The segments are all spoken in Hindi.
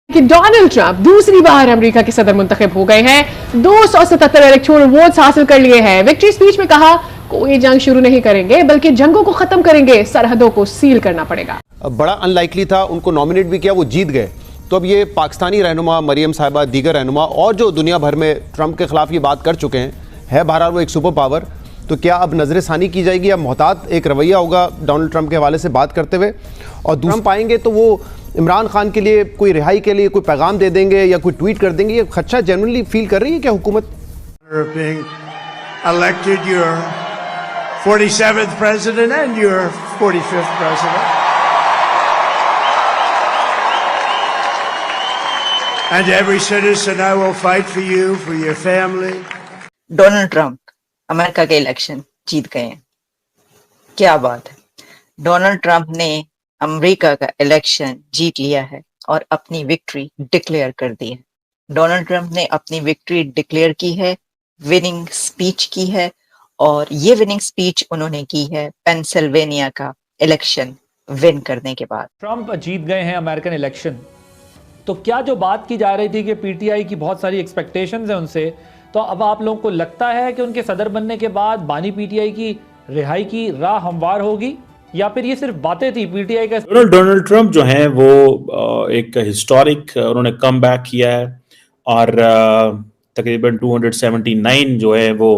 कि डोनाल्ड ट्रंप दूसरी बार अमेरिका के सदर मुंतखब हो गए हैं। 277 इलेक्टोरल वोट्स हासिल कर लिए हैं। विक्ट्री स्पीच में कहा, कोई जंग शुरू नहीं करेंगे बल्कि जंगों को खत्म करेंगे, सरहदों को सील करना पड़ेगा। बड़ा अनलाइकली था, उनको नॉमिनेट भी किया, वो जीत गए। तो अब ये पाकिस्तानी रहनुमा मरियम साहिबा, दीगर रहनुमा और जो दुनिया भर में ट्रंप के खिलाफ ये बात कर चुके हैं, है बहरहाल वो एक सुपर पावर। तो क्या अब नजर सानी की जाएगी या मोहतात एक रवैया होगा डोनाल्ड ट्रंप के हवाले से बात करते हुए? और ट्रंप आएंगे तो वो इमरान खान के लिए कोई रिहाई के लिए कोई पैगाम दे देंगे या कोई ट्वीट कर देंगे? ये खदशा जनरली फील कर रही है क्या हुकूमत? Elected your 47th president and your 45th president. And every citizen, I will fight for you, for your family. Donald Trump America के इलेक्शन जीत गए हैं। क्या बात है। डोनाल्ड ट्रंप ने अमेरिका का इलेक्शन जीत लिया है और अपनी विक्ट्री डिक्लेयर कर दी है। डोनाल्ड ट्रंप ने अपनी विक्ट्री डिक्लेयर की है, विनिंग स्पीच की है, और ये विनिंग स्पीच उन्होंने की है पेंसिल्वेनिया का इलेक्शन विन करने के बाद। ट्रंप जीत गए हैं अमेरिकन इलेक्शन। तो क्या जो बात की जा रही थी कि पीटीआई की बहुत सारी एक्सपेक्टेशंस हैं उनसे, तो अब आप लोगों को लगता है कि उनके सदर बनने के बाद बानी पीटीआई की रिहाई की राह हमवार होगी, या फिर ये सिर्फ बातें थी पीटीआई का? डोनाल्ड ट्रंप जो हैं वो एक हिस्टोरिक उन्होंने कम बैक किया है और तकरीबन 279 जो है वो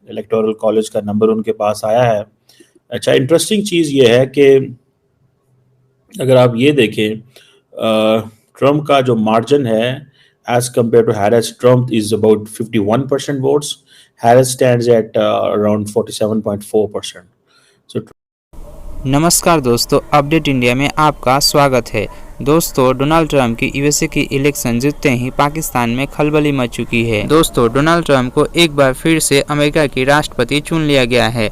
इलेक्टोरल कॉलेज का नंबर उनके पास आया है। अच्छा, इंटरेस्टिंग चीज़ ये है कि अगर आप ये देखें ट्रंप का जो मार्जिन है as compared to Harris, Trump is about 51% votes. Harris stands at around 47.4%. So नमस्कार दोस्तों, अपडेट इंडिया में आपका स्वागत है। दोस्तों, डोनाल्ड ट्रंप की यूएसए की इलेक्शन जीतते ही पाकिस्तान में खलबली मच चुकी है। दोस्तों, डोनाल्ड ट्रंप को एक बार फिर से अमेरिका की राष्ट्रपति चुन लिया गया है।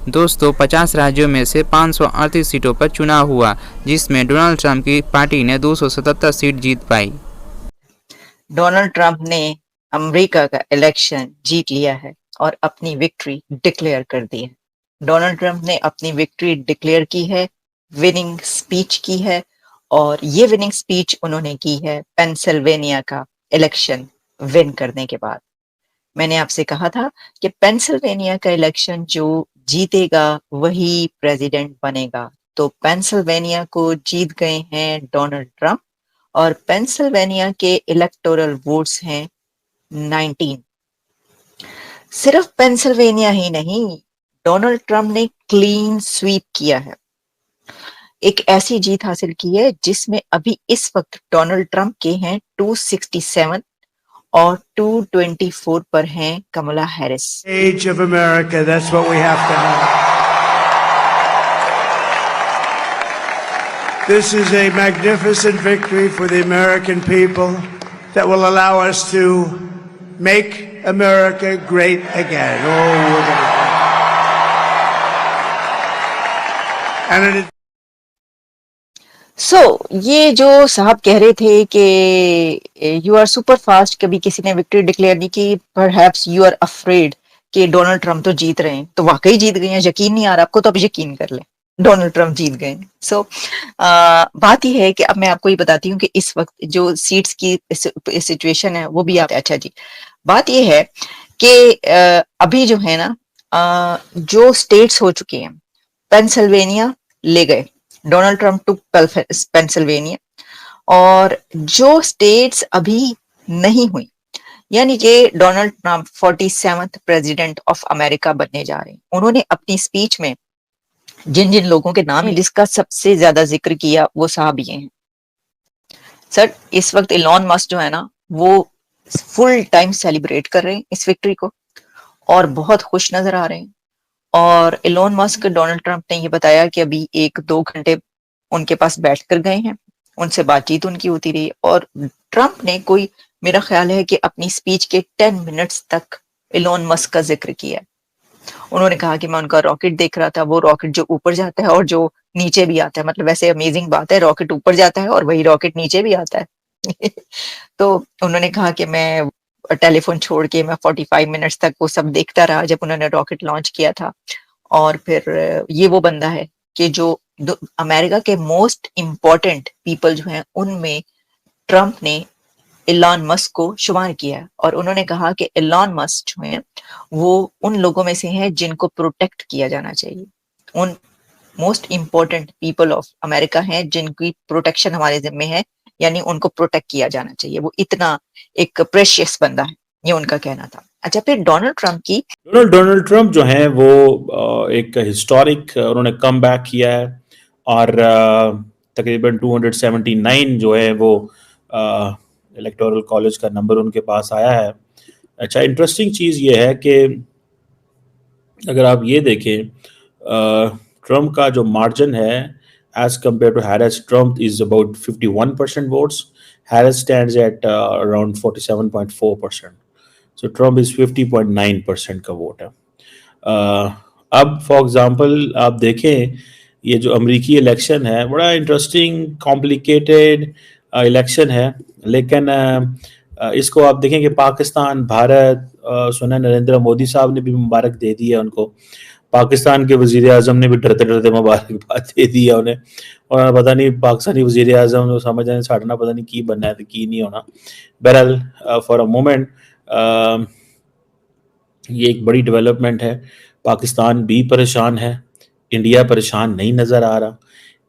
दोस्तों, 50 राज्यों में से 538 सीटों पर चुनाव हुआ, जिसमें डोनाल्ड ट्रंप की पार्टी ने 277 सीट जीत पाई। डोनाल्ड ट्रंप ने अमेरिका का इलेक्शन जीत लिया है और अपनी विक्ट्री डिक्लेयर कर दी है। डोनाल्ड ट्रंप ने अपनी विक्ट्री डिक्लेयर की है, विनिंग स्पीच की है, और ये विनिंग स्पीच उन्होंने की है पेंसिल्वेनिया का इलेक्शन विन करने के बाद। मैंने आपसे कहा था कि पेंसिल्वेनिया का इलेक्शन जो जीतेगा वही प्रेसिडेंट बनेगा। तो पेंसिल्वेनिया को जीत गए हैं डोनाल्ड ट्रंप, और पेंसिल्वेनिया के इलेक्टोरल वोट्स हैं 19। सिर्फ पेंसिल्वेनिया ही नहीं, डोनाल्ड ट्रंप ने क्लीन स्वीप किया है। एक ऐसी जीत हासिल की है जिसमें अभी इस वक्त डोनाल्ड ट्रंप के हैं 267 और 224 पर हैं कमला Harris. Age of America, that's what we have to have. This is a magnificent victory for the American people that will allow us to make America great again. Oh, we're going to and it ये जो साहब कह रहे थे कि यू आर सुपर फास्ट, कभी किसी ने विक्ट्री डिक्लेयर नहीं की, परहैप्स यू आर अफ्रेड कि डोनाल्ड ट्रंप तो जीत रहे हैं, तो वाकई जीत गए हैं। यकीन नहीं आ रहा आपको, तो अब यकीन कर लें, डोनाल्ड ट्रंप जीत गए। बात यह है कि अब मैं आपको ये बताती हूँ कि इस वक्त जो सीट्स की सिचुएशन है वो भी आप। अच्छा जी, बात यह है कि अभी जो है ना, जो स्टेट्स हो चुके हैं, पेंसिल्वेनिया ले गए, डोनाल्ड ट्रंप टू पेंसिल्वेनिया, और जो स्टेट्स अभी नहीं हुई, यानी कि Donald Trump 47th president of America बनने जा रहे हैं। उन्होंने अपनी स्पीच में जिन जिन लोगों के नाम है, जिसका सबसे ज्यादा जिक्र किया, वो साहब ये हैं। सर, इस वक्त इलॉन मस्क जो है ना, वो फुल टाइम सेलिब्रेट कर रहे हैं इस विक्ट्री को और बहुत खुश नजर आ रहे हैं। और इलॉन मस्क, डोनाल्ड ट्रंप ने ये बताया कि अभी 1-2 घंटे उनके पास बैठ कर गए हैं, उनसे बातचीत उनकी होती रही, और ट्रंप ने कोई, मेरा ख्याल है कि अपनी स्पीच के 10 मिनट्स तक इलॉन मस्क का जिक्र किया। उन्होंने कहा कि मैं उनका रॉकेट देख रहा था, वो रॉकेट जो ऊपर जाता है और जो नीचे भी आता है, मतलब वैसे अमेजिंग बात है, रॉकेट ऊपर जाता है और वही रॉकेट नीचे भी आता है। तो उन्होंने कहा कि मैं टेलीफोन छोड़ के मैं 45 मिनट्स तक वो सब देखता रहा जब उन्होंने रॉकेट लॉन्च किया था। और फिर ये वो बंदा है कि जो अमेरिका के मोस्ट इम्पोर्टेंट पीपल जो हैं उनमें ट्रंप ने एलन मस्क को शुमार किया है और उन्होंने कहा कि एलन मस्क जो है वो उन लोगों में से है जिनको प्रोटेक्ट किया जाना चाहिए, उन most important people of America हैं जिनकी प्रोटेक्शन हमारे जिम्मे है, यानी उनको प्रोटेक्ट किया जाना चाहिए, वो इतना एक प्रेशियस बंदा है, ये उनका कहना था। अच्छा, फिर डोनाल्ड ट्रंप जो है वो एक हिस्टोरिक उन्होंने कम बैक किया है और तकरीबन 279 जो है वो इलेक्टोरल कॉलेज का नंबर उनके पास आया है। अच्छा, इंटरेस्टिंग चीज़ ये है कि अगर आप ये देखें ट्रंप का जो मार्जिन है as compared to Harris, Trump is about 51% votes, Harris stands at around 47.4%, so Trump is 50.9% का वोट है। अब फॉर एग्जांपल आप देखें ये जो अमेरिकी इलेक्शन है बड़ा इंटरेस्टिंग कॉम्प्लिकेटेड इलेक्शन है, लेकिन इसको आप देखें कि पाकिस्तान, भारत, सुना नरेंद्र मोदी साहब ने भी मुबारक दे दी है उनको, पाकिस्तान के वज़ीर आज़म ने भी डरते डरते मुबारकबाद दे दी है उन्हें, और पता नहीं पाकिस्तानी वज़ीर आज़म समझ आए साढ़ना पता नहीं की बनना है तो की नहीं होना। बहरहाल फॉर अ मोमेंट ये एक बड़ी डेवलपमेंट है। पाकिस्तान भी परेशान है, इंडिया परेशान नहीं नज़र आ रहा।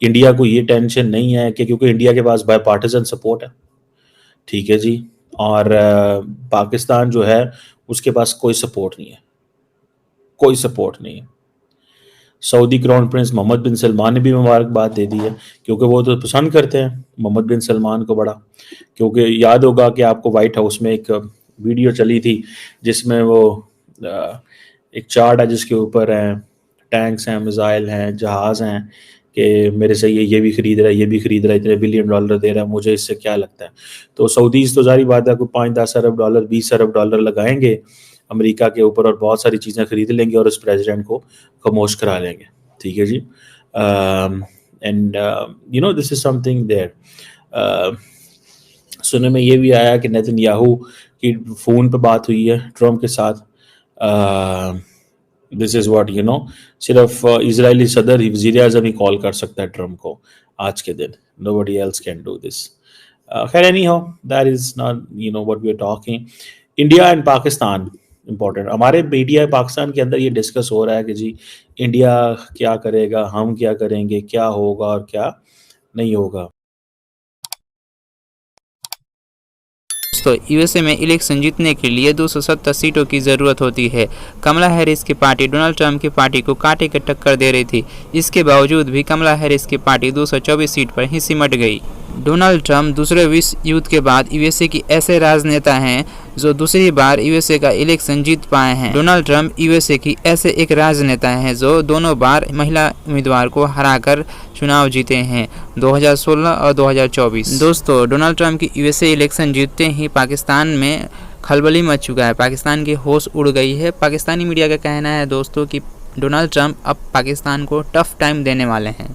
इंडिया को ये टेंशन नहीं है कि क्योंकि इंडिया के पास बायपार्टिजन सपोर्ट है, ठीक है जी, और पाकिस्तान जो है उसके पास कोई सपोर्ट नहीं है, कोई सपोर्ट नहीं है। सऊदी क्राउन प्रिंस मोहम्मद बिन सलमान ने भी मुबारकबाद दे दी है क्योंकि वो तो पसंद करते हैं मोहम्मद बिन सलमान को बड़ा, क्योंकि याद होगा कि आपको वाइट हाउस में एक वीडियो चली थी जिसमें वो एक चार्ट है जिसके ऊपर हैं टैंक्स हैं, मिसाइल हैं, जहाज़ हैं कि मेरे से ये भी खरीद रहा है, ये भी खरीद रहा है, इतने बिलियन डॉलर दे रहा है, मुझे इससे क्या लगता है। तो सऊदीज़ तो जारी बात है कोई 5-10 अरब डॉलर 20 अरब डॉलर लगाएंगे अमेरिका के ऊपर और बहुत सारी चीज़ें खरीद लेंगे और उस प्रेसिडेंट को खामोश करा लेंगे, ठीक है जी। And you know this is something there. सुनने में ये भी आया कि नेतन्याहू की फ़ोन पे बात हुई है ट्रंप के साथ। This is what you know, सिर्फ इजरायली सदर ही वज़ीर आज़म ही कॉल कर सकता है ट्रंप को आज के दिन, nobody else can do this. खैर anyhow that is not you know what we are talking. India and Pakistan important, हमारे मीडिया पाकिस्तान के अंदर ये डिस्कस हो रहा है कि जी इंडिया क्या करेगा, हम क्या करेंगे, क्या होगा और क्या नहीं होगा। दोस्तों, यूएसए में इलेक्शन जीतने के लिए 270 सीटों की ज़रूरत होती है। कमला हैरिस की पार्टी डोनाल्ड ट्रंप की पार्टी को कांटे के टक्कर दे रही थी। इसके बावजूद भी कमला हैरिस की पार्टी 224 सीट पर ही सिमट गई। डोनाल्ड ट्रंप दूसरे विश्व युद्ध के बाद यूएसए की ऐसे राजनेता हैं जो दूसरी बार यूएसए का इलेक्शन जीत पाए हैं। डोनाल्ड ट्रंप यूएसए की ऐसे एक राजनेता हैं जो दोनों बार महिला उम्मीदवार को हराकर चुनाव जीते हैं, 2016 और 2024। दोस्तों, डोनाल्ड ट्रंप की यूएसए इलेक्शन जीतते ही पाकिस्तान में खलबली मच चुका है, पाकिस्तान की होश उड़ गई है। पाकिस्तानी मीडिया का कहना है दोस्तों कि डोनाल्ड ट्रंप अब पाकिस्तान को टफ टाइम देने वाले हैं।